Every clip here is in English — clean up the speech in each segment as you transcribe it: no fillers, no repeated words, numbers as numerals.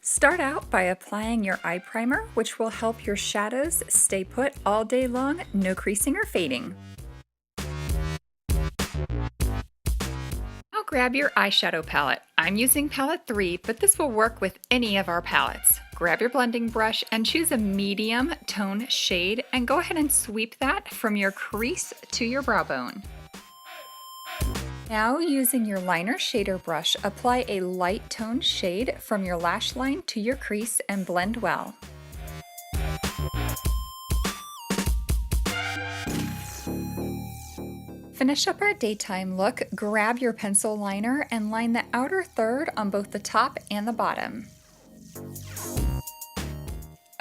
Start out by applying your eye primer, which will help your shadows stay put all day long, no creasing or fading. Now grab your eyeshadow palette. I'm using palette 3, but this will work with any of our palettes. Grab your blending brush and choose a medium tone shade and go ahead and sweep that from your crease to your brow bone. Now, using your liner shader brush, apply a light tone shade from your lash line to your crease and blend well. Finish up our daytime look, grab your pencil liner and line the outer third on both the top and the bottom.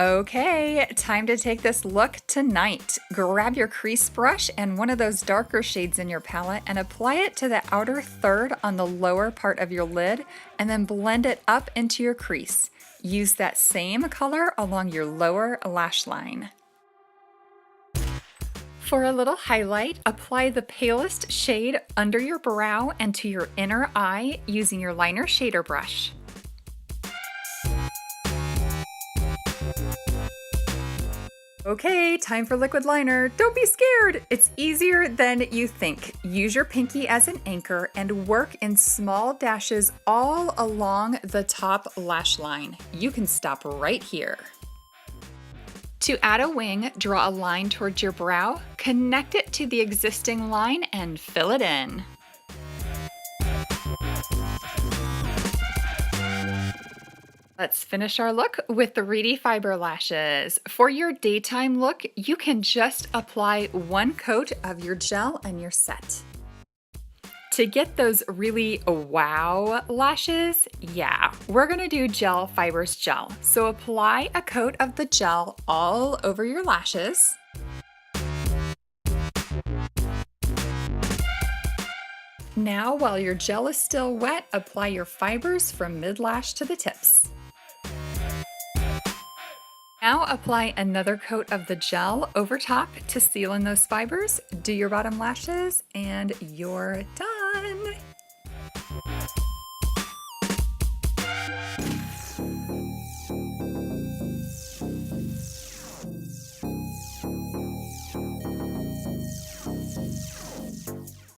Okay, time to take this look tonight. Grab your crease brush and one of those darker shades in your palette and apply it to the outer third on the lower part of your lid and then blend it up into your crease. Use that same color along your lower lash line. For a little highlight, apply the palest shade under your brow and to your inner eye using your liner shader brush. Okay, time for liquid liner. Don't be scared. It's easier than you think. Use your pinky as an anchor and work in small dashes all along the top lash line. You can stop right here. To add a wing, draw a line towards your brow, connect it to the existing line, and fill it in. Let's finish our look with the Reedy Fiber lashes. For your daytime look, you can just apply one coat of your gel and you're set. To get those really wow lashes, we're gonna do Gel Fibers Gel. So apply a coat of the gel all over your lashes. Now, while your gel is still wet, apply your fibers from mid-lash to the tips. Now apply another coat of the gel over top to seal in those fibers. Do your bottom lashes and you're done.